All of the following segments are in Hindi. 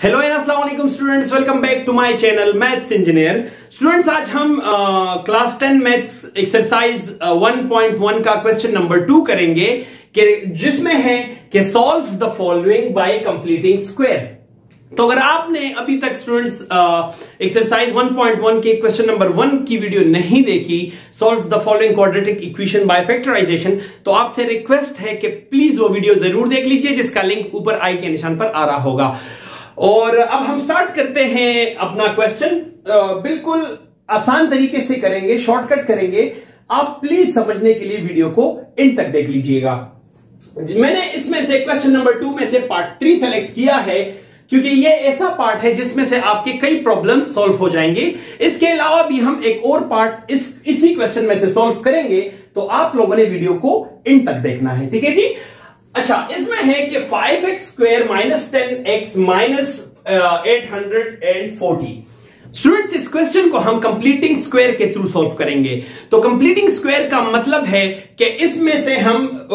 हेलो एंड अस्सलाम वालेकुम students, welcome back to my channel maths engineer. Students, आज हम क्लास 10 मैथ्स एक्सरसाइज 1.1 का क्वेश्चन नंबर 2 करेंगे कि जिसमें है कि solve the following bye completing square. तो अगर आपने अभी तक स्टूडेंट्स एक्सरसाइज 1.1 के क्वेश्चन नंबर 1 की वीडियो नहीं देखी, solve the following quadratic equation by factorisation, तो आपसे रिक्वेस्ट है कि प्लीज वो वीडियो जरूर देख लीजिए, जिसका लिंक ऊपर आई के निशान पर आ रहा होगा। और अब हम स्टार्ट करते हैं अपना क्वेश्चन। बिल्कुल आसान तरीके से करेंगे, शॉर्टकट करेंगे। आप प्लीज समझने के लिए वीडियो को एंड तक देख लीजिएगा। मैंने इसमें से क्वेश्चन नंबर 2 में से पार्ट 3 सेलेक्ट किया है क्योंकि ये ऐसा पार्ट है जिसमें से आपके कई प्रॉब्लम सॉल्व हो जाएंगे। इसके अलावा भी हम एक और पार्ट इसी क्वेश्चन में से सॉल्व करेंगे, तो आप लोगों ने वीडियो को एंड तक देखना है, ठीक है जी। अच्छा, इसमें है कि 5x square minus 10x minus 840। Students, इस क्वेश्चन को हम कंप्लीटिंग स्क्वायर के थ्रू सॉल्व करेंगे। तो कंप्लीटिंग स्क्वायर का मतलब है कि इसमें से हम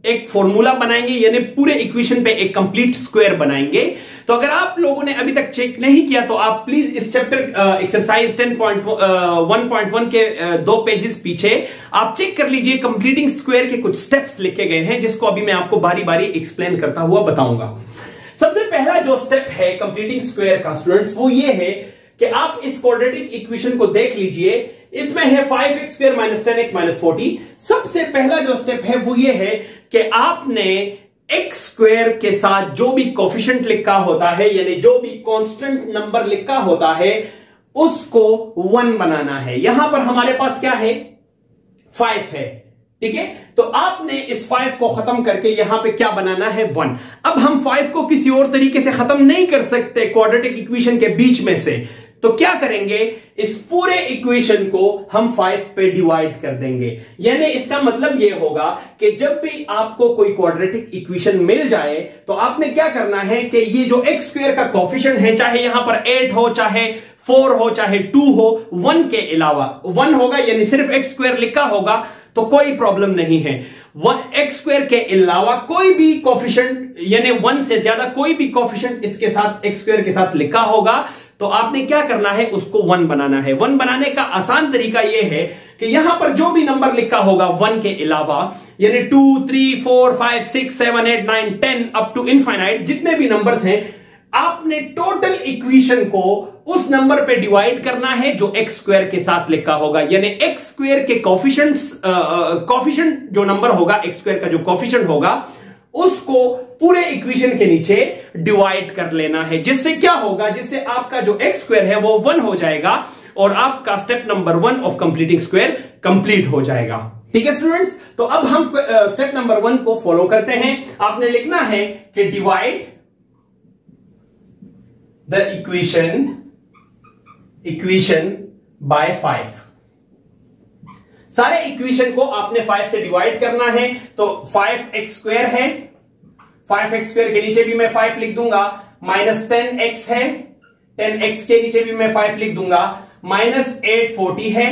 एक फॉर्मूला बनाएंगे, यानी पूरे इक्वेशन पे एक कंप्लीट स्क्वायर बनाएंगे। तो अगर आप लोगों ने अभी तक चेक नहीं किया तो आप प्लीज इस चैप्टर एक्सरसाइज 10.1 के 2 पेजेस पीछे आप चेक कर लीजिए। कंप्लीटिंग स्क्वायर के कुछ स्टेप्स लिखे गए हैं, जिसको अभी मैं आपको बारी बारी एक्सप्लेन करता हुआ बताऊंगा। सबसे पहला जो स्टेप है कंप्लीटिंग स्क्वायर का स्टूडेंट्स, वो ये है कि आप इस क्वाड्रेटिक इक्वेशन को देख लीजिए। इसमें है 5x square minus 10x minus 40। सबसे पहला जो स्टेप है वो ये है कि आपने x स्क्वायर के साथ जो भी कोफिशिएंट लिखा होता है, यानी जो भी कांस्टेंट नंबर लिखा होता है, उसको 1 बनाना है। यहां पर हमारे पास क्या है, 5 है, ठीक है। तो आपने इस 5 को खत्म करके यहां पे क्या बनाना है, 1। अब हम 5 को किसी और तरीके से खत्म नहीं कर सकते क्वाड्रेटिक इक्वेशन के बीच में से, तो क्या करेंगे, इस पूरे इक्वेशन को हम 5 पे डिवाइड कर देंगे। यानी इसका मतलब यह होगा कि जब भी आपको कोई क्वाड्रेटिक इक्वेशन मिल जाए तो आपने क्या करना है कि ये जो x स्क्वायर का कोफिशिएंट है, चाहे यहां पर 8 हो, चाहे 4 हो, चाहे 2 हो, 1 के अलावा 1 होगा, यानी सिर्फ x स्क्वायर लिखा होगा तो कोई प्रॉब्लम नहीं है। x स्क्वायर के अलावा कोई भी कोफिशिएंट, यानी 1 से ज्यादा कोई भी कोफिशिएंट इसके साथ x स्क्वायर के साथ लिखा होगा, तो आपने क्या करना है, उसको 1 बनाना है। 1 बनाने का आसान तरीका यह है कि यहां पर जो भी नंबर लिखा होगा 1 के अलावा, यानी 2, 3, 4, 5, 6, 7, 8, 9, 10 अप टू इनफाइनाइट जितने भी नंबर्स हैं, आपने टोटल इक्वेशन को उस नंबर पे डिवाइड करना है जो x स्क्वायर के साथ लिखा होगा। यानी x स्क्वायर के कोफिशिएंट जो नंबर होगा, x स्क्वायर का जो कोफिशिएंट होगा, उसको पूरे इक्वेशन के नीचे डिवाइड कर लेना है। जिससे क्या होगा, जिससे आपका जो x स्क्वायर है वो 1 हो जाएगा और आपका step number 1 of completing square complete हो जाएगा। ठीक है स्टूडेंट्स, तो अब हम स्टेप नंबर 1 को फॉलो करते हैं। आपने लिखना है कि डिवाइड द इक्वेशन बाय 5। सारे इक्वेशन को आपने 5 से डिवाइड करना है। तो 5x स्क्वायर है, 5x स्क्वायर के नीचे भी मैं 5 लिख दूंगा, माइनस 10x है, 10x के नीचे भी मैं 5 लिख दूंगा, माइनस 840 है,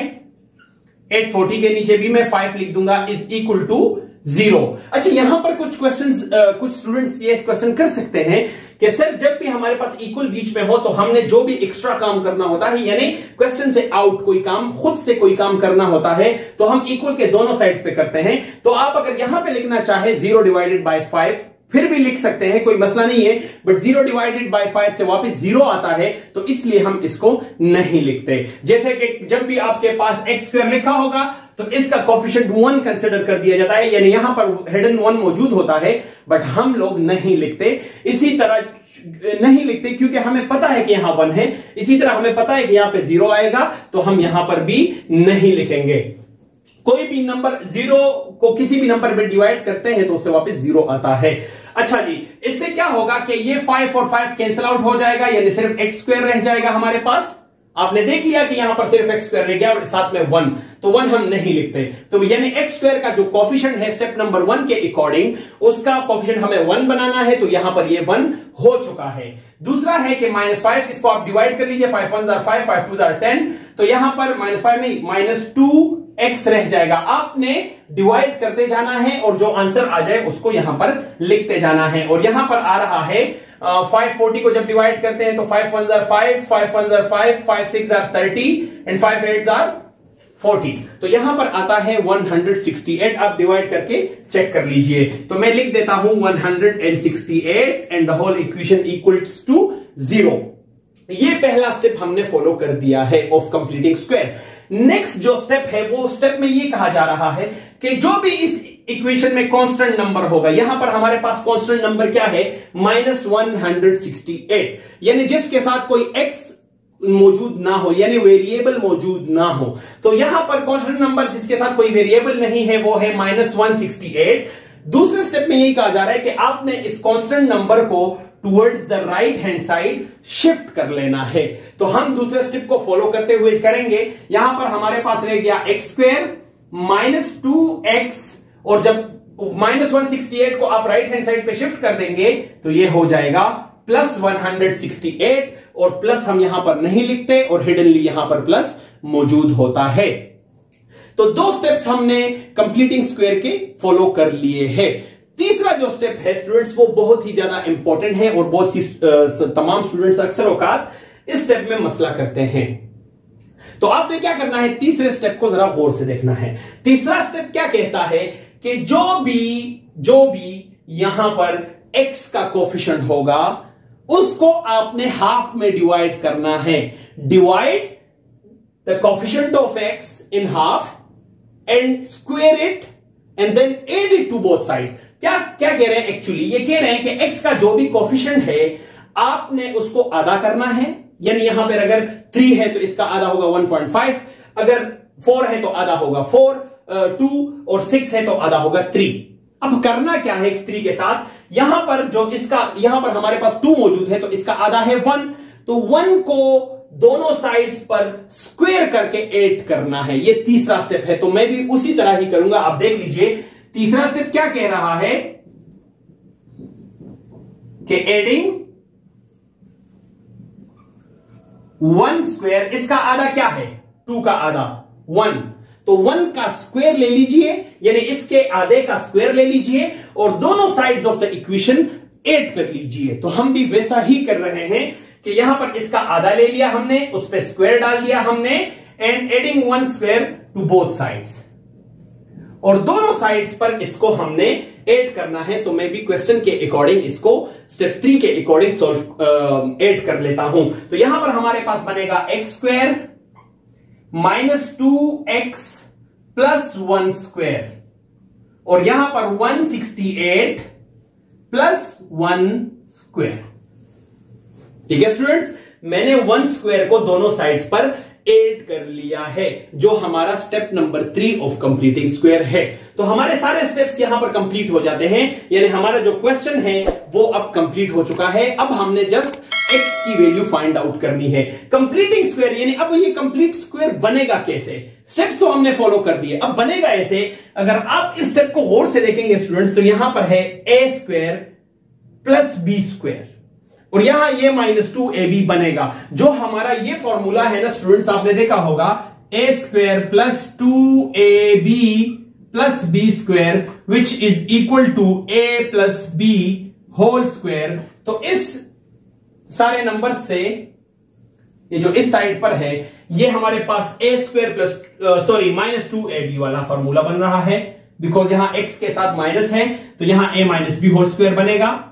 840 के नीचे भी मैं 5 लिख दूंगा, इज इक्वल टू 0। अच्छा, यहां पर कुछ स्टूडेंट्स ये क्वेश्चन कर सकते हैं कि सर जब भी हमारे पास इक्वल बीच में हो तो हमने जो भी एक्स्ट्रा काम करना होता है, यानी क्वेश्चन से आउट कोई काम, खुद से कोई काम करना होता है, तो हम इक्वल के दोनों साइड्स पे करते हैं। तो आप अगर यहां पे लिखना चाहे 0 डिवाइडेड बाय 5 फिर भी लिख सकते हैं, कोई मसला नहीं है, बट 0 डिवाइडेड बाय 5 से वापस 0 आता है, तो इसलिए हम इसको नहीं लिखते। जैसे कि जब भी आपके पास x स्क्वायर लिखा होगा तो इसका कोफिशिएंट 1 कंसिडर कर दिया जाता है, यानी यहां पर हिडन 1 मौजूद होता है, बट हम लोग नहीं लिखते। इसी तरह नहीं लिखते क्योंकि हमें पता है कि यहां 1 है, इसी तरह हमें पता है कि यहां पे 0 आएगा, तो हम यहां पर भी नहीं लिखेंगे। कोई भी नंबर 0 को किसी भी नंबर पे डिवाइड करते हैं तो उससे वापस 0 आता है। अच्छा जी, इससे क्या होगा कि ये 5 और 5 कैंसिल आउट हो जाएगा, यानी सिर्फ x स्क्वायर रह जाएगा हमारे पास। आपने देख लिया कि यहां पर सिर्फ x स्क्वायर रह गया और साथ में 1, तो 1 हम नहीं लिखते। तो यानी x स्क्वायर का जो कोफिशिएंट है स्टेप नंबर 1 के अकॉर्डिंग, उसका कोफिशिएंट हमें 1 बनाना है, तो यहां पर ये 1 हो चुका है। दूसरा है कि -5, इसको आप डिवाइड कर लीजिए, 5 1 5, 5 2 10, तो यहां पर -5 नहीं, -2 x रह जाएगा। आपने डिवाइड करते जाना है और जो आंसर आ जाए उसको यहां पर लिखते जाना है। और यहां पर आ रहा है 540 को जब डिवाइड करते हैं तो 5 1 5, 5 1 5, 5 6 30 एंड 5 8 40। तो यहां पर आता है 168। आप डिवाइड करके चेक कर लीजिए। तो मैं लिख देता हूं 168 and the whole equation equals to 0। ये पहला स्टेप हमने फॉलो कर दिया है ऑफ कंप्लीटिंग स्क्वायर। नेक्स्ट जो स्टेप है वो स्टेप में ये कहा जा रहा है कि जो भी इस इक्वेशन में कांस्टेंट नंबर होगा, यहां पर हमारे पास कांस्टेंट नंबर क्या है -168, यानी जिसके साथ कोई x मौजूद ना हो, यानी वेरिएबल मौजूद ना हो। तो यहां पर कांस्टेंट नंबर जिसके साथ कोई वेरिएबल नहीं है वो है -168। दूसरे स्टेप में यही कहा जा रहा है कि आपने इस कांस्टेंट नंबर को towards the right hand side shift कर लेना है। तो हम दूसरे स्टेप को फॉलो करते हुए करेंगे। यहां पर हमारे पास रह गया x² -2x, और जब -168 को आप राइट हैंड साइड पे शिफ्ट कर देंगे तो ये हो जाएगा +168, और प्लस हम यहां पर नहीं लिखते और हिडनली यहां पर प्लस मौजूद होता है। तो दो स्टेप्स हमने कंप्लीटिंग स्क्वायर के फॉलो कर लिए हैं। तीसरा जो स्टेप है स्टूडेंट्स वो बहुत ही ज्यादा इंपॉर्टेंट है और बहुत सी तमाम स्टूडेंट्स अक्सर औकात इस स्टेप में मसला करते हैं। तो आपने क्या करना है, तीसरे स्टेप को जरा गौर से देखना है। तीसरा स्टेप क्या कहता है कि जो भी यहां पर x का कोफिशिएंट होगा उसको आपने हाफ में डिवाइड करना है। Divide the coefficient of x in half and square it and then add it to both side. क्या कह रहे हैं एक्चुअली, ये कह रहे हैं कि x का जो भी कोफिशिएंट है आपने उसको आधा करना है। यानी यहां पर अगर 3 है तो इसका आधा होगा 1.5, अगर 4 है तो आधा होगा 4, 2 और 6 है तो आधा होगा 3। अब करना क्या है 3 के साथ, यहां पर जो इसका यहां पर हमारे पास 2 मौजूद है तो इसका आधा है 1, तो 1 को दोनों साइड्स पर स्क्वायर करके ऐड करना है। ये तीसरा स्टेप है। तो मैं भी उसी तरह ही करूंगा। आप देख लीजिए तीसरा स्टेप क्या कह रहा है कि एडिंग 1 स्क्वायर, इसका आधा क्या है 2 का आधा 1, तो 1 का स्क्वायर ले लीजिए, यानी इसके आधे का स्क्वायर ले लीजिए और दोनों sides of the equation add कर लीजिए। तो हम भी वैसा ही कर रहे हैं कि यहां पर इसका आधा ले लिया हमने, उस पर स्क्वायर डाल दिया हमने, and adding 1 square to both sides, और दोनों साइड्स पर इसको हमने ऐड करना है। तो मैं भी क्वेश्चन के अकॉर्डिंग इसको स्टेप 3 के अकॉर्डिंग सॉल्व ऐड कर लेता हूं। तो यहां पर हमारे पास बनेगा x² -2x + 1 स्क्वायर, और यहां पर 168 + 1 स्क्वायर। ठीक है स्टूडेंट्स, मैंने 1 स्क्वायर को दोनों साइड्स पर ऐड कर लिया है, जो हमारा step number 3 of completing square है। तो हमारे सारे स्टेप्स यहां पर कंप्लीट हो जाते हैं, यानी हमारा जो क्वेश्चन है वो अब कंप्लीट हो चुका है। अब हमने जस्ट x की वैल्यू फाइंड आउट करनी है। कंप्लीटिंग स्क्वायर, यानी अब ये कंप्लीट स्क्वायर बनेगा कैसे, स्टेप्स तो हमने फॉलो कर दिए, अब बनेगा ऐसे। अगर आप इस स्टेप को गौर से देखेंगे स्टूडेंट्स, तो यहां पर है a² + b², और यहां ये -2ab बनेगा। जो हमारा ये फॉर्मूला है ना स्टूडेंट्स, आपने देखा होगा a² + 2ab + b² which is equal to a + b whole square. तो इस सारे नंबर से ये जो इस साइड पर है ये हमारे पास -2ab वाला फॉर्मूला बन रहा है, बिकॉज यहां x के साथ माइनस है तो यहां a - b होल स्क्वायर बनेगा।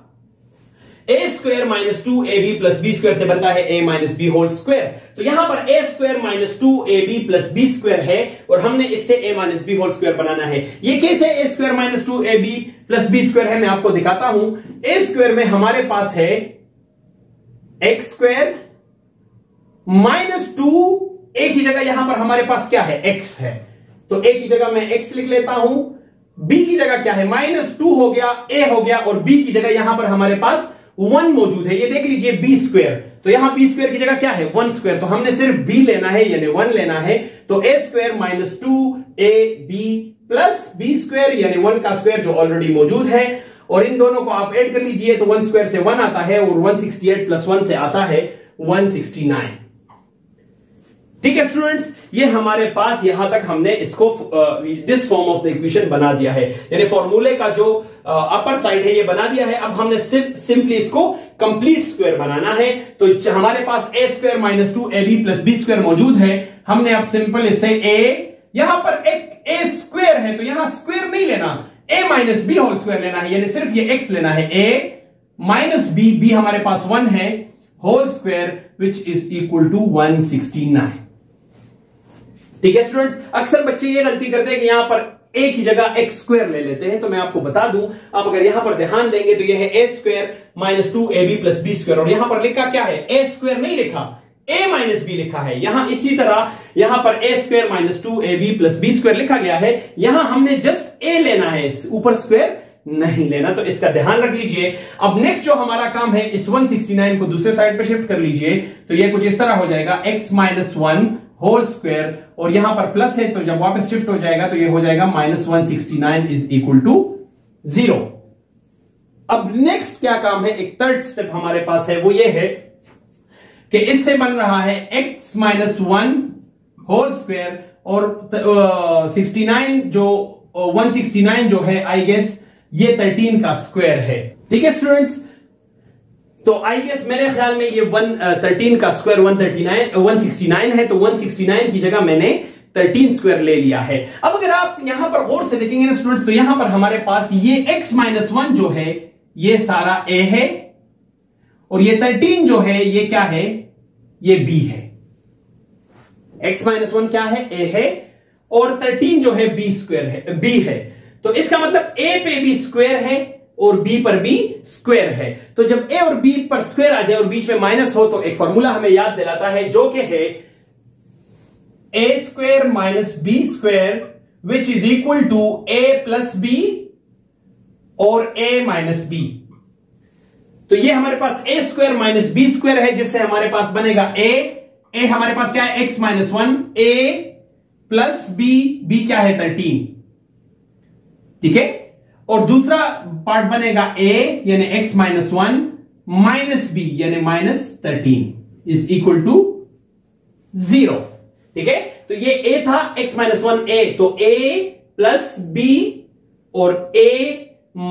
a² - 2ab + b² से बनता है a - b होल स्क्वायर। तो यहां पर a² - 2ab + b² है और हमने इससे a - b होल स्क्वायर बनाना है। ये कैसे a² - 2ab + b² है, मैं आपको दिखाता हूं। a² में हमारे पास है x² -2, एक ही जगह यहां पर हमारे पास क्या है x है, तो a की जगह मैं x लिख लेता हूं, b की जगह क्या है -2 हो गया, a हो गया, और b की जगह यहां पर हमारे पास 1 मौजूद है। ये देख लीजिए b², तो यहां b² की जगह क्या है 1 स्क्वायर, तो हमने सिर्फ b लेना है यानी 1 लेना है। तो a² - 2ab + b² यानी 1 का स्क्वायर जो ऑलरेडी मौजूद है, और इन दोनों को आप ऐड कर लीजिए तो 1 स्क्वायर से 1 आता है और 168 + 1 से आता है 169। ठीक है स्टूडेंट्स, ये हमारे पास यहां तक हमने इसको this form of the equation बना दिया है, यानी फॉर्मूले का जो अपर साइड है ये बना दिया है। अब हमने सिंपली इसको कंप्लीट स्क्वायर बनाना है। तो हमारे पास a square minus 2ab plus B square मौजूद है। हमने अब सिंपल इससे यहां पर एक ए स्क्वायर है तो यहां स्क्वायर नहीं लेना, ए माइनस बी होल स्क्वायर लेना है, यानी सिर्फ ये एक्स लेना है, ए माइनस बी, बी हमारे पास 1 है, whole square which is equal to 169। ठीक है स्टूडेंट्स, अक्सर बच्चे ये गलती करते हैं कि यहां पर ए की जगह एक्स स्क्वायर ले लेते हैं। तो मैं आपको बता दूं, आप अगर यहां पर ध्यान देंगे तो यह है a square minus 2ab plus B square, और यहां पर लिखा क्या है, ए स्क्वायर नहीं लिखा, ए माइनस बी लिखा है। यहां इसी तरह यहां पर a square minus 2ab plus B square लिखा गया है, यहां हमने जस्ट ए लेना है, ऊपर स्क्वायर नहीं लेना, तो इसका ध्यान रख लीजिए। अब नेक्स्ट जो हमारा काम है, इस 169 को दूसरे साइड पे शिफ्ट कर लीजिए, तो ये कुछ इस तरह हो जाएगा x माइनस 1 होल स्क्वायर, और यहां पर प्लस है तो जब वापस शिफ्ट हो जाएगा तो ये हो जाएगा माइनस 169 इज इक्वल टू 0। अब नेक्स्ट क्या काम है, एक थर्ड स्टेप हमारे पास है, वो ये है कि इससे बन रहा है x माइनस 1 होल स्क्वायर, और 69 जो 169 जो है आई गेस ये 13 का स्क्वायर है। ठीक है स्टूडेंट्स, तो आई गेस मेरे ख्याल में ये 13 का स्क्वायर 169 है, तो 169 की जगह मैंने 13 स्क्वायर ले लिया है। अब अगर आप यहां पर गौर से देखेंगे ना स्टूडेंट्स, तो यहां पर हमारे पास ये x माइनस 1 जो है ये सारा a है, और ये 13 जो है ये क्या है, ये b है। x माइनस 1 क्या है, a है, और 13 जो है b है। तो इसका मतलब a पे भी स्क्वायर है और b पर भी स्क्वायर है। तो जब a और b पर स्क्वायर आ जाए और बीच में माइनस हो, तो एक फॉर्मूला हमें याद दिलाता है जो कि है a square minus b square which is equal to a plus b और a माइनस b। तो ये हमारे पास a square minus b square है, जिससे हमारे पास बनेगा a हमारे पास क्या है, x minus 1, a plus b क्या है 13। ठीक है, और दूसरा पार्ट बनेगा a यानी x माइनस 1 माइनस b यानी माइनस 13 इज इक्वल टू 0। ठीक है, तो ये a था, x माइनस 1 a, तो a प्लस b और a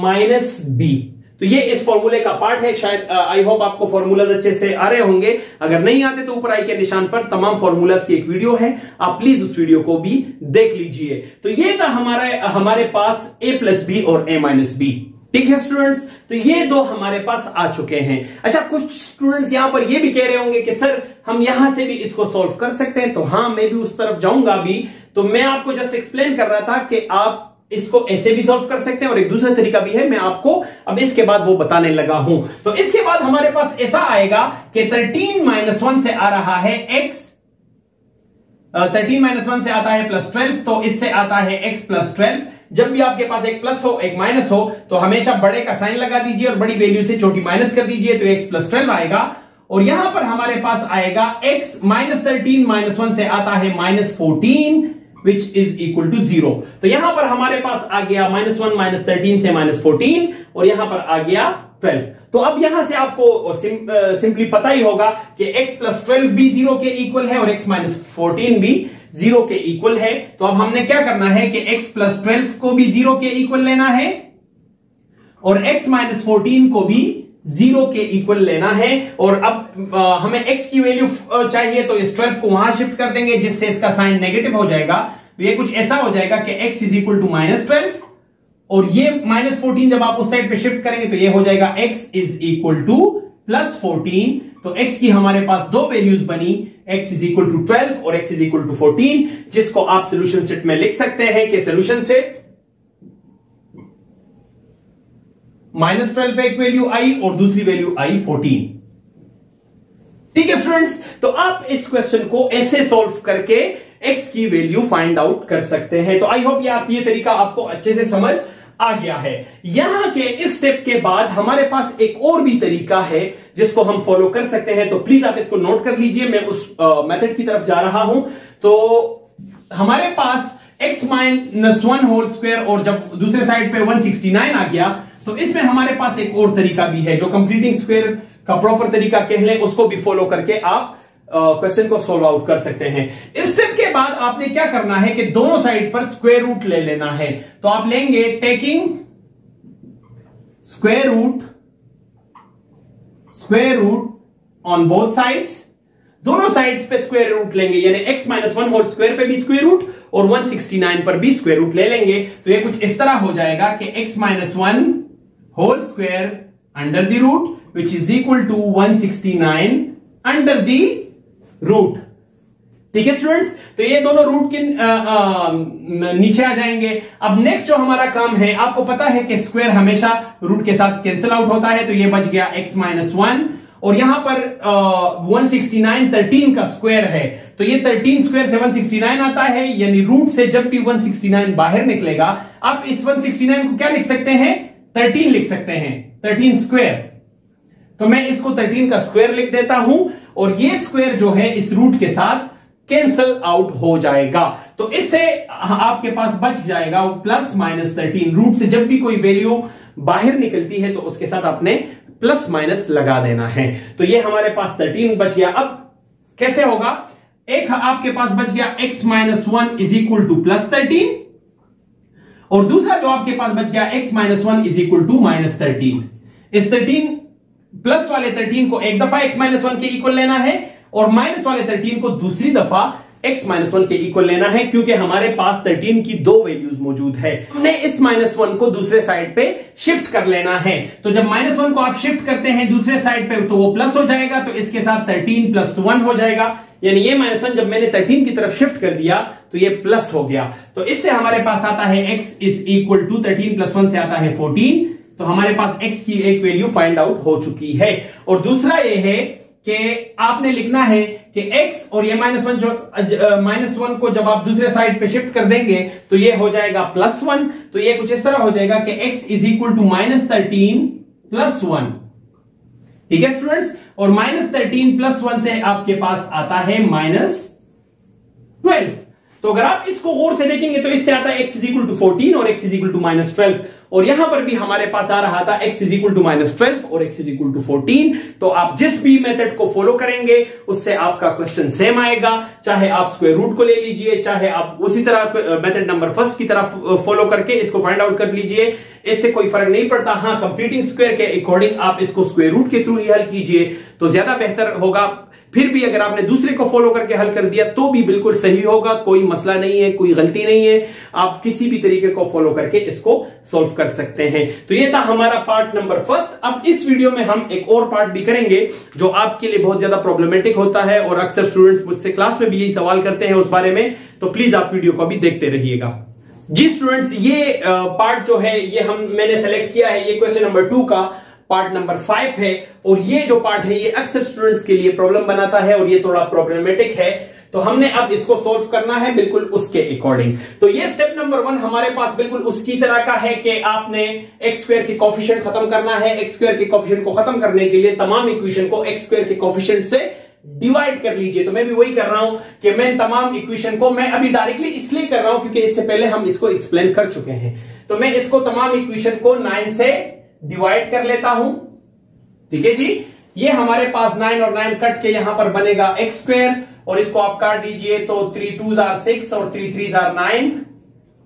माइनस b, तो ये इस फॉर्मूले का पार्ट है। शायद आई होप आपको फॉर्मूलाज अच्छे से आ रहे होंगे, अगर नहीं आते तो ऊपर आई के निशान पर तमाम फॉर्मूलाज की एक वीडियो है, आप प्लीज उस वीडियो को भी देख लीजिए। तो ये था हमारे पास a प्लस बी और a माइनस बी। ठीक है स्टूडेंट्स, तो ये दो हमारे पास आ चुके हैं। अच्छा, कुछ स्टूडेंट्स यहां पर ये भी कह रहे होंगे कि सर हम यहां से भी इसको सॉल्व कर सकते हैं, तो हां मैं भी उस तरफ जाऊंगा अभी। तो मैं आपको जस्ट एक्सप्लेन कर रहा था कि आप इसको ऐसे भी सॉल्व कर सकते हैं, और एक दूसरा तरीका भी है, मैं आपको अब इसके बाद वो बताने लगा हूं। तो इसके बाद हमारे पास ऐसा आएगा कि 13 माइनस 1 से आ रहा है x, 13 माइनस 1 से आता है प्लस 12, तो इससे आता है x प्लस 12। जब भी आपके पास एक प्लस हो एक माइनस हो तो हमेशा बड़े का साइन लगा दीजिए और बड़ी वैल्यू से छोटी माइनस कर दीजिए, तो x प्लस 12 आएगा। और यहां पर हमारे पास आएगा x माइनस 13 माइनस 1 से आता है minus 14 which is equal to 0। तो यहां पर हमारे पास आ गया माइनस 1 माइनस 13 से माइनस 14, और यहां पर आ गया 12। तो अब यहां से आपको सिंपली पता ही होगा कि x प्लस 12 भी 0 के इक्वल है और x माइनस 14 भी 0 के इक्वल है। तो अब हमने क्या करना है कि x प्लस 12 को भी 0 के इक्वल लेना है और x माइनस 14 को भी 0 के इक्वल लेना है। और अब हमें x की वैल्यू चाहिए, तो इस 12 को वहां शिफ्ट कर देंगे जिससे इसका साइन नेगेटिव हो जाएगा। तो ये कुछ ऐसा हो जाएगा कि x is equal to minus 12, और ये माइनस 14 जब आप उस साइड पे शिफ्ट करेंगे तो ये हो जाएगा x is equal two plus 14। तो x की हमारे पास दो वैल्यूज बनी, x इज इक्वल टू 12 और x इज इक्वल टू 14, जिसको आप सोल्यूशन सेट में लिख सकते हैं कि सोल्यूशन सेट माइनस 12 पे एक वैल्यू आई और दूसरी वैल्यू आई 14। ठीक है स्टूडेंट्स, तो आप इस क्वेश्चन को ऐसे सॉल्व करके x की वैल्यू फाइंड आउट कर सकते हैं। तो आई होप ये तरीका आपको अच्छे से समझ आ गया है। यहां के इस स्टेप के बाद हमारे पास एक और भी तरीका है जिसको हम फॉलो कर सकते हैं, तो प्लीज आप इसको नोट कर लीजिए, मैं उस मेथड की तरफ जा रहा हूं। तो हमारे पास x माइनस 1 होल स्क्वायर, और जब दूसरे साइड पे 169 आ गया, तो इसमें हमारे पास एक और तरीका भी है जो कंप्लीटिंग स्क्वायर का प्रॉपर तरीका कह लें, उसको भी फॉलो करके आप क्वेश्चन को सोल्व आउट कर सकते हैं। इस स्टेप के बाद आपने क्या करना है कि दोनों साइड पर स्क्वायर रूट ले लेना है। तो आप लेंगे taking square root on both sides, दोनों साइड्स पे स्क्वायर रूट लेंगे, यानी x-1 होल स्क्वायर पे भी स्क्वायर रूट और 169 पर भी स्क्वायर रूट ले लेंगे। तो ये कुछ इस तरह हो जाएगा कि x-1 whole square under the root which is equal to 169 under the root. ठीक है स्टूडेंट्स, तो ये दोनों रूट के नीचे आ जाएंगे। अब नेक्स्ट जो हमारा काम है, आपको पता है कि स्क्वायर हमेशा रूट के साथ कैंसिल आउट होता है, तो ये बच गया x-1 और यहां पर 169 13 का स्क्वायर है, तो ये 13 स्क्वायर से 169 आता है, यानी रूट से जब भी 169 बाहर निकलेगा, आप इस 169 को क्या लिख सकते हैं, 13 लिख सकते हैं, 13 स्क्वायर। तो मैं इसको 13 का स्क्वायर लिख देता हूं और ये स्क्वायर जो है इस रूट के साथ कैंसल आउट हो जाएगा। तो इससे आपके पास बच जाएगा +-13। रूट से जब भी कोई वैल्यू बाहर निकलती है तो उसके साथ आपने प्लस माइनस लगा देना है। तो ये हमारे पास 13 बच गया। अब कैसे होगा, एक आपके पास बच गया x-1 इज इक्वल टू +13 और दूसरा जो आपके पास बच गया x-1 इज इक्वल टू -13। इस 13 प्लस वाले 13 को एक दफा x-1 के इक्वल लेना है और माइनस वाले 13 को दूसरी दफा x-1 के इक्वल लेना है, क्योंकि हमारे पास 13 की दो वैल्यूज मौजूद है। हमने इस -1 को दूसरे साइड पे शिफ्ट कर लेना है। तो जब -1 को आप शिफ्ट करते हैं दूसरे साइड पे तो वो प्लस हो जाएगा, तो इसके साथ 13 + 1 हो जाएगा, यानी ये -1 जब मैंने 13 की तरफ शिफ्ट कर दिया तो ये प्लस हो गया। तो इससे हमारे पास आता है x इज इक्वल टू 13 + 1 से आता है 14। तो हमारे पास x की एक वैल्यू फाइंड आउट हो चुकी है। और दूसरा ये है कि आपने लिखना है कि x और ये -1 जो -1 को जब आप दूसरे साइड पे शिफ्ट कर देंगे तो ये हो जाएगा +1। तो ये कुछ इस तरह हो जाएगा कि x इज इक्वल टू -13 + 1। ठीक है स्टूडेंट्स, और -13 + 1 से आपके पास आता है -12। तो अगर आप इसको गौर से देखेंगे तो इससे आता है x इज इक्वल टू 14 और x इज इक्वल टू -12, और यहां पर भी हमारे पास आ रहा था x इज इक्वल टू -12 और x इज इक्वल टू 14। तो आप जिस भी मेथड को फॉलो करेंगे उससे आपका क्वेश्चन सेम आएगा, चाहे आप स्क्वायर रूट को ले लीजिए, चाहे आप उसी तरह मेथड नंबर फर्स्ट की तरफ फॉलो करके इसको फाइंड आउट कर लीजिए, इससे कोई फर्क नहीं पड़ता। हाँ, कंप्लीटिंग स्क्वायर के अकॉर्डिंग आप इसको स्क्वायर रूट के थ्रू ही हल कीजिए तो ज्यादा बेहतर होगा। फिर भी अगर आपने दूसरे को फॉलो करके हल कर दिया तो भी बिल्कुल सही होगा, कोई मसला नहीं है, कोई गलती नहीं है, आप किसी भी तरीके को फॉलो करके इसको सॉल्व कर सकते हैं। तो ये था हमारा पार्ट नंबर फर्स्ट। अब इस वीडियो में हम एक और पार्ट भी करेंगे जो आपके लिए बहुत ज्यादा प्रॉब्लमेटिक होता है और अक्सर स्टूडेंट्स मुझसे क्लास में भी यही सवाल करते हैं उस बारे में, तो प्लीज आप वीडियो को अभी देखते रहिएगा। जी स्टूडेंट्स, ये पार्ट जो है ये मैंने सेलेक्ट किया है, ये क्वेश्चन नंबर 2 का पार्ट नंबर 5 है, और ये जो पार्ट है ये अक्सर स्टूडेंट्स के लिए प्रॉब्लम बनाता है और ये थोड़ा प्रॉब्लमेटिक है। तो हमने अब इसको सोल्व करना है बिल्कुल उसके अकॉर्डिंग। तो ये स्टेप नंबर 1 हमारे पास बिल्कुल उसकी तरह का है कि आपने x स्क्वायर के कोफिशिएंट खत्म करना है। x स्क्वायर के कोफिशिएंट को खत्म करने के लिए तमाम इक्वेशन को x स्क्वायर के कोफिशिएंट से डिवाइड कर लीजिए। तो मैं भी वही कर रहा हूं कि मैं तमाम इक्वेशन को मैं अभी डायरेक्टली इसलिए कर रहा हूं क्योंकि इससे पहले हम इसको एक्सप्लेन कर चुके हैं। तो मैं इसको तमाम इक्वेशन को 9 से डिवाइड कर लेता हूं। ठीक है जी, ये हमारे पास 9 और 9 कट के यहां पर बनेगा x स्क्वायर, और इसको आप काट दीजिए तो 3 2s are 6 और 3 3s are 9।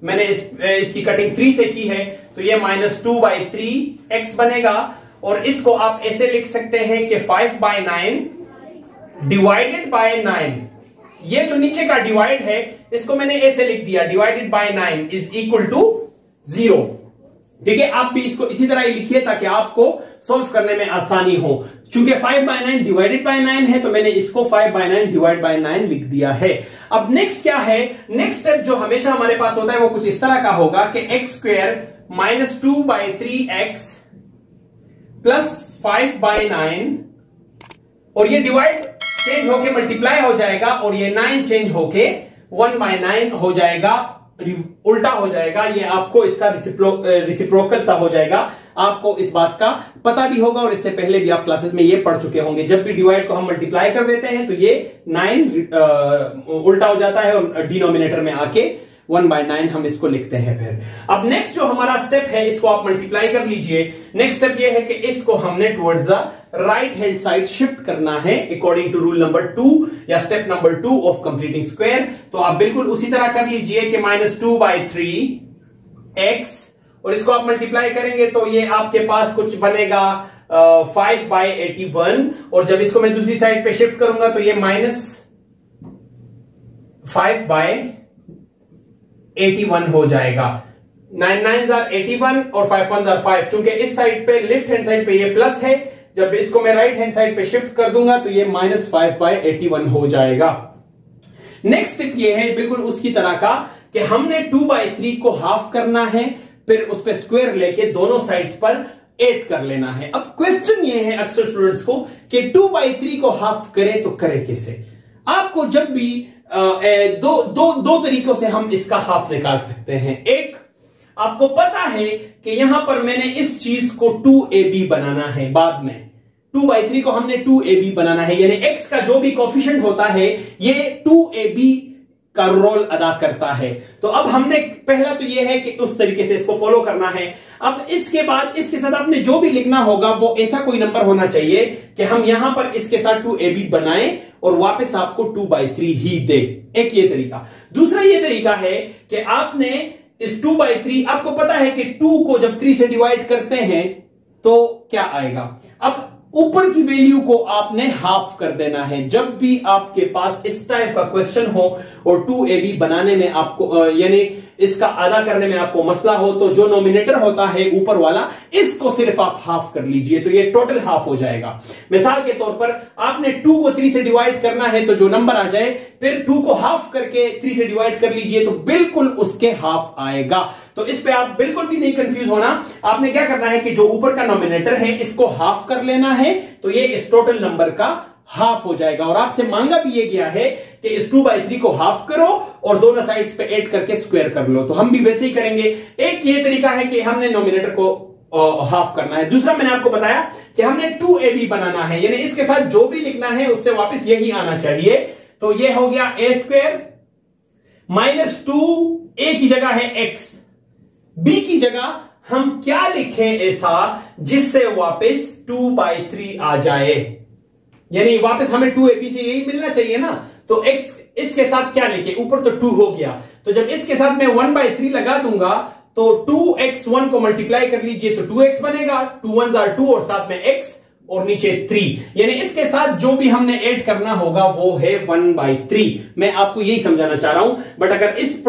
मैंने इसकी कटिंग 3 से की है, तो ये -2/3x बनेगा, और इसको आप ऐसे लिख सकते हैं कि 5/9 डिवाइडेड बाय 9। ये जो नीचे का डिवाइड है इसको मैंने ऐसे लिख दिया, divided by 9 is equal to 0। ठीक है, आप भी इसको इसी तरह ही लिखिए ताकि आपको सॉल्व करने में आसानी हो। चूंकि 5/9 डिवाइडेड बाय 9 है तो मैंने इसको 5/9 डिवाइड बाय 9 लिख दिया है। अब नेक्स्ट क्या है, नेक्स्ट स्टेप जो हमेशा हमारे पास होता है वो कुछ इस तरह का होगा कि x स्क्वायर -2/3x प्लस 5/9, और ये डिवाइड चेंज होके मल्टीप्लाई हो जाएगा और ये 9 चेंज होके 1/9 हो जाएगा, उल्टा हो जाएगा। ये आपको इसका रिसिप्रोकल सा हो जाएगा, आपको इस बात का पता भी होगा और इससे पहले भी आप क्लासेस में ये पढ़ चुके होंगे। जब भी डिवाइड को हम मल्टीप्लाई कर देते हैं तो ये 9 उल्टा हो जाता है और डिनोमिनेटर में आके 1/9 हम इसको लिखते हैं। फिर अब नेक्स्ट जो हमारा स्टेप है इसको आप मल्टीप्लाई कर लीजिए। नेक्स्ट स्टेप ये है कि इसको हमने towards the right hand side shift करना है अकॉर्डिंग टू रूल नंबर 2 या step number 2 of completing square. तो आप बिल्कुल उसी तरह कर लीजिए कि -2/3 x, और इसको आप मल्टीप्लाई करेंगे तो ये आपके पास कुछ बनेगा 5/81, और जब इसको मैं दूसरी साइड पे शिफ्ट करूंगा तो ये -5/81 हो जाएगा। 9 9s are 81 और 5 1s are 5। चूंकि इस साइड पे लेफ्ट हैंड साइड पे ये प्लस है, जब इसको मैं राइट हैंड साइड पे शिफ्ट कर दूंगा तो ये -5/81 हो जाएगा। नेक्स्ट स्टेप ये है बिल्कुल उसकी तरह का कि हमने 2/3 को हाफ करना है, फिर उस पे स्क्वायर लेके दोनों साइड्स पर 8 कर लेना है। अब क्वेश्चन ये है अक्सर स्टूडेंट्स को कि 2/3 को हाफ करें तो करें कैसे। आपको जब भी दो तरीकों से हम इसका हाफ निकाल सकते हैं। एक, आपको पता है कि यहां पर मैंने इस चीज को 2ab बनाना है, बाद में 2/3 को हमने 2ab बनाना है, यानी x का जो भी कोफिशिएंट होता है ये 2ab का रोल अदा करता है। तो अब हमने पहला तो ये है कि उस तरीके से इसको फॉलो करना है। अब इसके बाद इसके साथ आपने जो भी लिखना होगा वो ऐसा कोई नंबर होना चाहिए कि हम यहां पर इसके साथ 2ab बनाएं और वापस आपको 2/3 ही दे। एक ये तरीका। दूसरा ये तरीका है कि आपने इस 2/3, आपको पता है कि 2 को जब 3 से डिवाइड करते हैं तो क्या आएगा। अब ऊपर की वैल्यू को आपने हाफ कर देना है। जब भी आपके पास इस टाइप का क्वेश्चन हो और 2ab बनाने में आपको यानी इसका आधा करने में आपको मसला हो, तो जो नोमिनेटर होता है ऊपर वाला, इसको सिर्फ आप हाफ कर लीजिए तो ये टोटल हाफ हो जाएगा। मिसाल के तौर पर आपने 2 को 3 से डिवाइड करना है तो जो नंबर आ जाए, फिर 2 को हाफ करके 3 से डिवाइड कर लीजिए तो बिल्कुल उसके हाफ आएगा। तो इस पे आप बिल्कुल भी नहीं कंफ्यूज होना। आपने क्या करना है कि जो ऊपर का नोमिनेटर है इसको हाफ कर लेना है तो ये इस टोटल नंबर का हाफ हो जाएगा। और आपसे मांगा भी ये गया है कि इस 2/3 को हाफ करो और दोनों साइड्स पे 8 करके स्क्वायर कर लो, तो हम भी वैसे ही करेंगे। एक ये तरीका है कि हमने नोमिनेटर को हाफ करना है। दूसरा मैंने आपको बताया कि हमने 2ab बनाना है, यानी इसके साथ जो भी लिखना है उससे वापस यही आना चाहिए। तो ये हो गया a² -2, a की जगह है x, b की जगह हम क्या लिखें ऐसा जिससे वापस 2/3 आ जाए, यानी वापस हमें 2ab से यही मिलना चाहिए ना। तो x इसके साथ क्या लिखे, ऊपर तो 2 हो गया, तो जब इसके साथ मैं 1/3 लगा दूंगा तो 2x1 को मल्टीप्लाई कर लीजिए तो 2x बनेगा, 2 1s are 2 और साथ में x और नीचे 3, यानी इसके साथ जो भी हमने ऐड करना होगा वो है 1/3। मैं आपको यही समझाना चाह रहा हूं। बट अगर इस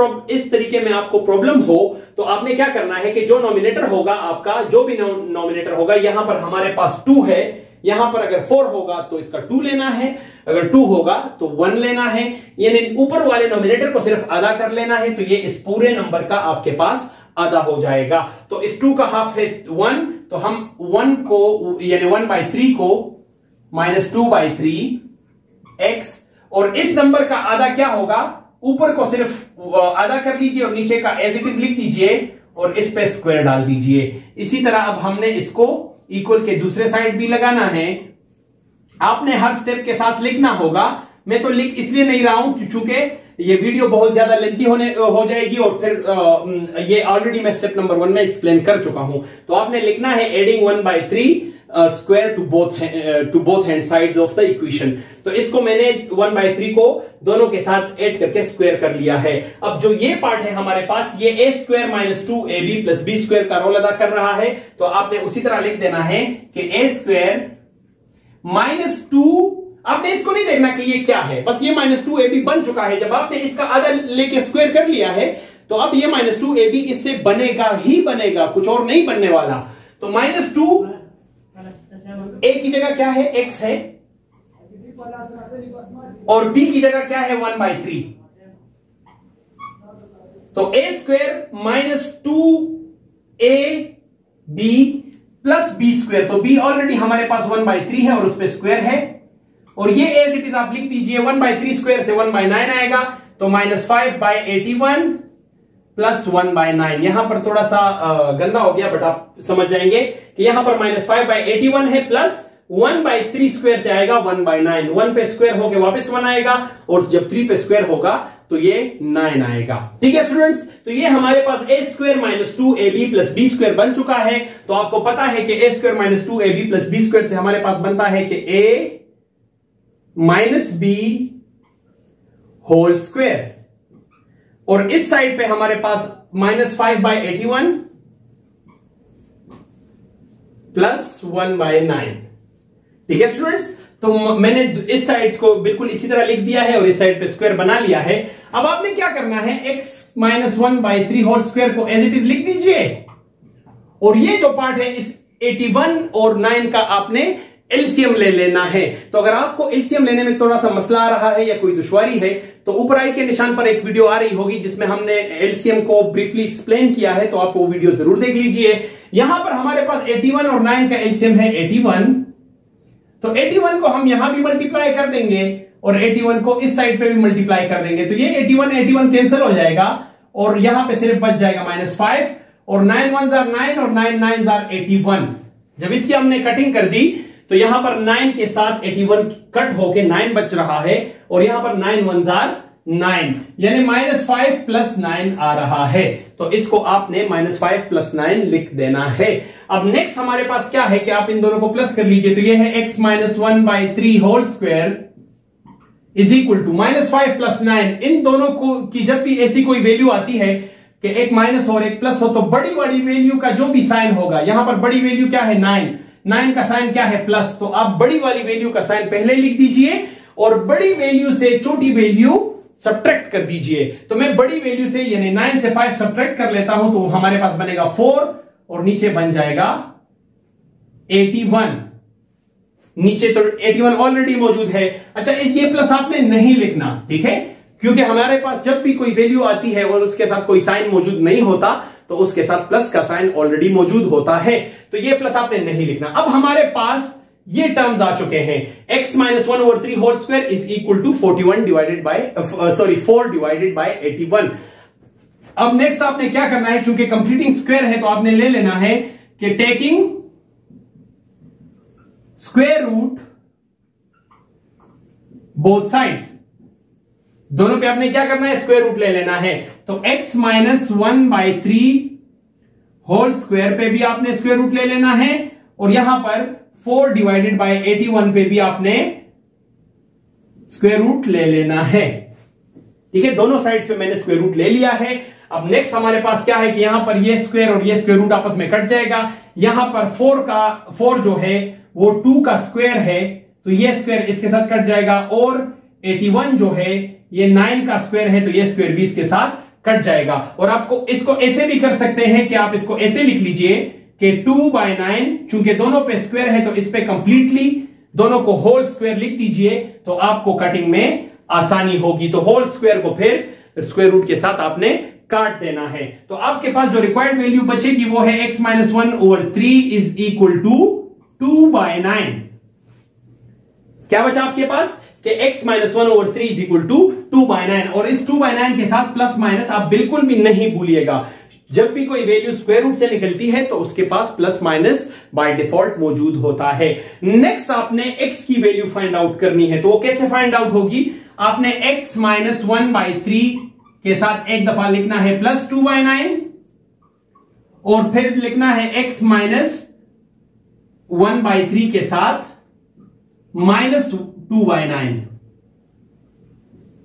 तरीके में आपको प्रॉब्लम हो तो आपने क्या करना है कि जो नॉमिनेटर होगा आपका, जो भी नॉमिनेटर होगा, यहां पर हमारे पास 2 है, यहां पर अगर 4 होगा तो इसका 2 लेना है, अगर 2 होगा तो 1 लेना है, यानी ऊपर वाले नॉमिनेटर को सिर्फ आधा कर लेना है तो ये इस पूरे नंबर का आपके पास आधा हो जाएगा। तो इस 2 का हाफ है 1, तो हम 1 को यानी 1/3 को -2/3x, और इस नंबर का आधा क्या होगा, ऊपर को सिर्फ आधा कर लीजिए और नीचे का एज इट इज लिख दीजिए और इस पे स्क्वायर डाल दीजिए। इसी तरह अब हमने इसको इक्वल के दूसरे साइड भी लगाना है। आपने हर स्टेप के साथ लिखना होगा। मैं तो लिख इसलिए नहीं रहा हूं चूंकि ये वीडियो बहुत ज्यादा लेंथी हो जाएगी और फिर ये ऑलरेडी मैं स्टेप नंबर 1 में एक्सप्लेन कर चुका हूं। तो आपने लिखना है adding 1/3 square to both hand sides of the equation. तो इसको मैंने 1/3 को दोनों के साथ ऐड करके स्क्वायर कर लिया है। अब जो ये पार्ट है हमारे पास, ये a² -2ab + b² का रोल अदा कर रहा है। तो आपने उसी तरह लिख देना है कि a² -2, आपने इसको नहीं देखना कि ये क्या है, बस ये -2ab बन चुका है। जब आपने इसका आधा लेके स्क्वायर कर लिया है तो अब ये -2ab इससे बनेगा ही बनेगा, कुछ और नहीं बनने वाला। तो -2 a की जगह क्या है, x है, और b की जगह क्या है, 1/3। तो a² -2ab + b², तो b ऑलरेडी हमारे पास 1/3 है और उस पर स्क्वायर है, और ये एज इट इज आप लिख दीजिए 1/3 स्क्वायर से 1/9 आएगा, तो -5/81 + 1/9। यहां पर थोड़ा सा गंदा हो गया बट आप समझ जाएंगे कि यहां पर -5/81 है प्लस 1/3 स्क्वायर से आएगा 1/9, 1 पे स्क्वायर होके वापस 1 आएगा, और जब 3 पे स्क्वायर होगा तो ये 9 आएगा। ठीक है स्टूडेंट्स, तो ये हमारे पास a square minus 2ab plus B square बन चुका है। तो आपको पता है कि a square minus 2ab plus B square से हमारे पास बनता है कि a minus B whole square, और इस साइड पे हमारे पास -5/81 प्लस 1/9। ठीक है स्टूडेंट्स, तो मैंने इस साइड को बिल्कुल इसी तरह लिख दिया है और इस साइड पे स्क्वायर बना लिया है। अब आपने क्या करना है, x माइनस 1/3 होल स्क्वायर को एज इट इज लिख दीजिए, और ये जो पार्ट है इस 81 और 9 का आपने एलसीएम ले लेना है। तो अगर आपको एलसीएम लेने में थोड़ा सा मसला आ रहा है या कोई दुश्वारी है, तो ऊपर आई के निशान पर एक वीडियो आ रही होगी जिसमें हमने एलसीएम को ब्रीफली एक्सप्लेन किया है, तो आप वो वीडियो जरूर देख लीजिए। यहां पर हमारे पास 81 और 9 का एलसीएम है 81, तो 81 को हम यहां भी मल्टीप्लाई कर देंगे और 81 को इस साइड पे भी मल्टीप्लाई कर देंगे, तो ये 81 कैंसिल हो जाएगा और यहां पे सिर्फ बच जाएगा -5, और 9 1s are 9 और 9 9s are 81। जब इसकी हमने कटिंग कर दी तो यहां पर 9 के साथ 81 कट होके 9 बच रहा है, और यहां पर 9 1s are 9, यानी -5 प्लस 9 आ रहा है। तो इसको आपने -5 प्लस 9 लिख देना है। अब नेक्स्ट हमारे पास क्या है कि आप इन दोनों को प्लस कर लीजिए, तो ये है x minus 1/3 whole square is equal to -5 plus 9। इन दोनों को की जब भी ऐसी कोई वैल्यू आती है कि एक माइनस और एक प्लस हो, तो बड़ी वाली वैल्यू का जो भी साइन होगा, यहां पर बड़ी वैल्यू क्या है 9 का साइन क्या है प्लस, तो आप बड़ी वाली वैल्यू का साइन पहले लिख दीजिए और बड़ी वैल्यू से छोटी वैल्यू सब्ट्रैक्ट कर दीजिए। तो मैं बड़ी वैल्यू से यानी 9 से 5 सब्ट्रैक्ट कर लेता हूं, तो हमारे पास बनेगा 4 और नीचे बन जाएगा 81। नीचे तो 81 ऑलरेडी मौजूद है। अच्छा, ये प्लस आपने नहीं लिखना, ठीक है, क्योंकि हमारे पास जब भी कोई वैल्यू आती है और उसके साथ कोई साइन मौजूद नहीं होता, तो उसके साथ प्लस का साइन ऑलरेडी मौजूद होता है, तो ये प्लस आपने नहीं लिखना। अब हमारे पास ये टर्म्स आ चुके हैं, x minus 1/3 whole square is equal to 4 divided by 81। अब नेक्स्ट आपने क्या करना है, चूंकि कंप्लीटिंग स्क्वायर है तो आपने ले लेना है कि taking square root both sides, दोनों पे आपने क्या करना है, स्क्वायर रूट ले लेना है। तो x माइनस 1/3 होल स्क्वायर पे भी आपने स्क्वायर रूट ले लेना है, और यहां पर 4 डिवाइडेड बाय 81 पे भी आपने स्क्वायर रूट ले लेना है। ठीक है, दोनों साइड्स पे मैंने स्क्वायर रूट ले लिया है। अब नेक्स्ट हमारे पास क्या है कि यहां पर ये स्क्वायर और ये स्क्वायर रूट आपस में कट जाएगा। यहां पर 4 जो है वो 2 का स्क्वायर है, तो ये स्क्वायर इसके साथ कट जाएगा, और 81 जो है ये 9 का स्क्वायर है, तो ये स्क्वायर भी इसके साथ कट जाएगा। और आपको इसको ऐसे भी कर सकते हैं कि आप इसको ऐसे लिख लीजिए कि 2/9, चूंकि दोनों पे स्क्वायर है तो इस पे कंप्लीटली दोनों को होल स्क्वायर लिख दीजिए, तो आपको कटिंग में आसानी होगी। तो होल स्क्वायर को फिर स्क्वायर रूट के साथ आपने काट देना है। तो आपके पास जो रिक्वायर्ड वैल्यू बचेगी वो है x minus 1/3 is equal to 2/9। क्या बचा आपके पास कि x minus 1/3 is equal to 2/9, और इस 2/9 के साथ प्लस माइनस आप बिल्कुल भी नहीं भूलिएगा। जब भी कोई वैल्यू स्क्वायर रूट से निकलती है तो उसके पास प्लस माइनस बाय डिफॉल्ट मौजूद होता है। नेक्स्ट आपने x की वैल्यू फाइंड आउट करनी है, तो वो कैसे फाइंड आउट होगी, आपने x माइनस 1/3 के साथ एक दफा लिखना है प्लस 2/9, और फिर लिखना है x माइनस 1/3 के साथ माइनस 2/9।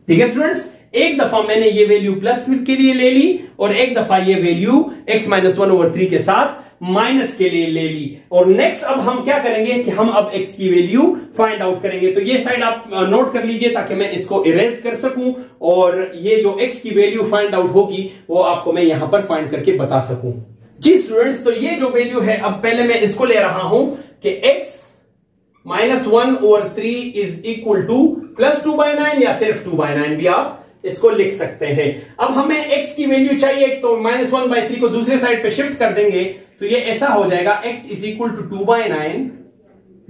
ठीक है स्टूडेंट्स, एक दफा मैंने ये वैल्यू प्लस के लिए ले ली और एक दफा ये वैल्यू x माइनस 1/3 के साथ माइनस के लिए ले ली। और नेक्स्ट अब हम क्या करेंगे कि हम अब x की वैल्यू फाइंड आउट करेंगे। तो ये साइड आप नोट कर लीजिए ताकि मैं इसको इरेज कर सकूं, और ये जो x की वैल्यू फाइंड आउट होगी वो आपको मैं यहां पर फाइंड करके बता सकूं। जी स्टूडेंट्स, तो ये जो वैल्यू है, अब पहले मैं इसको ले रहा हूं कि x minus 1/3 is equal two plus 2/9, या सिर्फ 2/9 भी आप इसको लिख सकते हैं। अब हमें x की वैल्यू चाहिए, तो माइनस 1/3 को दूसरे साइड पे शिफ्ट कर देंगे, तो ये ऐसा हो जाएगा x is equal to 2/9,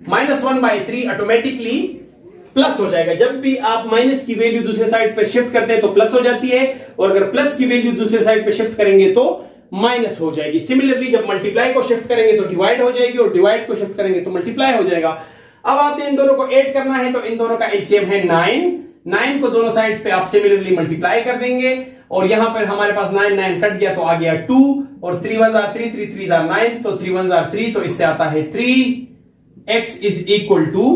minus 1/3 automatically plus हो जाएगा। जब भी आप माइनस की वैल्यू दूसरे साइड पे शिफ्ट करते हैं तो प्लस हो जाती है, और अगर प्लस की वैल्यू दूसरे साइड पे शिफ्ट करेंगे तो माइनस हो जाएगी। सिमिलरली जब मल्टीप्लाई को शिफ्ट करेंगे तो डिवाइड हो जाएगी, और डिवाइड को शिफ्ट करेंगे तो मल्टीप्लाई हो जाएगा। अब आपने इन दोनों को ऐड करना है, तो इन दोनों का एलसीएम है 9 को दोनों साइड्स पे आप सिमिलरली मल्टीप्लाई कर देंगे, और यहां पर हमारे पास 9 कट गया तो आ गया 2, और 3 1 are 3 3 3 are 9, तो 3 1 are 3, तो इससे आता है 3x इज इक्वल टू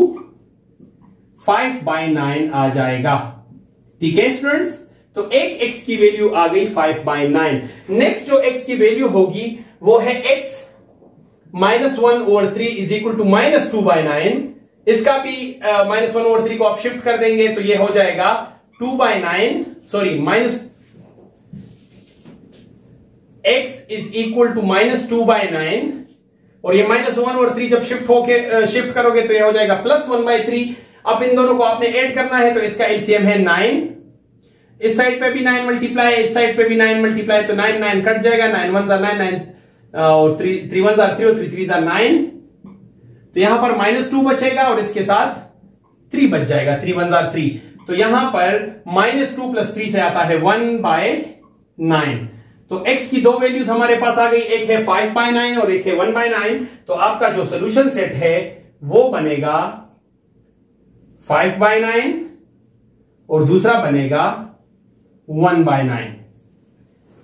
5/9 आ जाएगा। ठीक है स्टूडेंट्स, तो एक x की वैल्यू आ गई 5/9। नेक्स्ट जो x की वैल्यू होगी वो है x -1/3 इज इक्वल टू -2/9। इसका भी -1/3 को आप शिफ्ट कर देंगे तो ये हो जाएगा 2/9, sorry x is equal to -2/9, और ये -1/3 जब शिफ्ट करोगे तो ये हो जाएगा +1/3। अब इन दोनों को आपने ऐड करना है, तो इसका एलसीएम है 9, इस साइड पे भी 9 मल्टीप्लाई, इस साइड पे भी 9 मल्टीप्लाई, तो 9 कट जाएगा, 9 1 are 9 और 3 1 are 3 और 3 3 are 9, तो यहां पर -2 बचेगा और इसके साथ 3 बच जाएगा, 3 1 are 3, तो यहां पर -2 + 3 से आता है 1/9। तो x की दो वैल्यूज हमारे पास आ गई, एक है 5/9 और एक है 1/9। तो आपका जो सोल्यूशन सेट है वो बनेगा 5/9 और दूसरा बनेगा 1/9।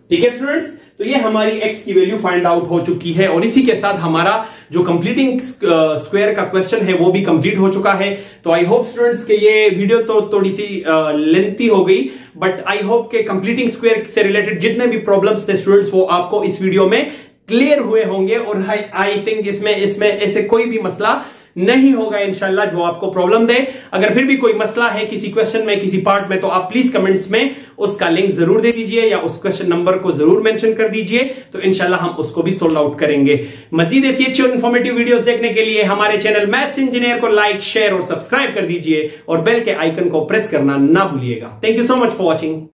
ठीक है स्टूडेंट्स, तो ये हमारी x की वैल्यू फाइंड आउट हो चुकी है, और इसी के साथ हमारा जो कंप्लीटिंग स्क्वायर का क्वेश्चन है वो भी कंप्लीट हो चुका है। तो आई होप स्टूडेंट्स के ये वीडियो तो थोड़ी सी लेंथी हो गई, बट आई होप के कंप्लीटिंग स्क्वायर से रिलेटेड जितने भी प्रॉब्लम्स थे स्टूडेंट्स वो आपको इस वीडियो में क्लियर हुए होंगे, और आई थिंक इसमें ऐसे कोई भी मसला नहीं होगा इंशाल्लाह जो आपको प्रॉब्लम दे। अगर फिर भी कोई मसला है किसी क्वेश्चन में, किसी पार्ट में, तो आप प्लीज कमेंट्स में उसका लिंक जरूर दे दीजिए या उस क्वेश्चन नंबर को जरूर मेंशन कर दीजिए, तो इंशाल्लाह हम उसको भी सोल्व आउट करेंगे। मजीद ऐसी अच्छी और इन्फॉर्मेटिव वीडियोस देखने के लिए हमारे चैनल मैथ्स इंजीनियर को लाइक, शेयर और सब्सक्राइब कर दीजिए, और बेल के आइकन को प्रेस करना ना भूलिएगा। Thank you so much for watching.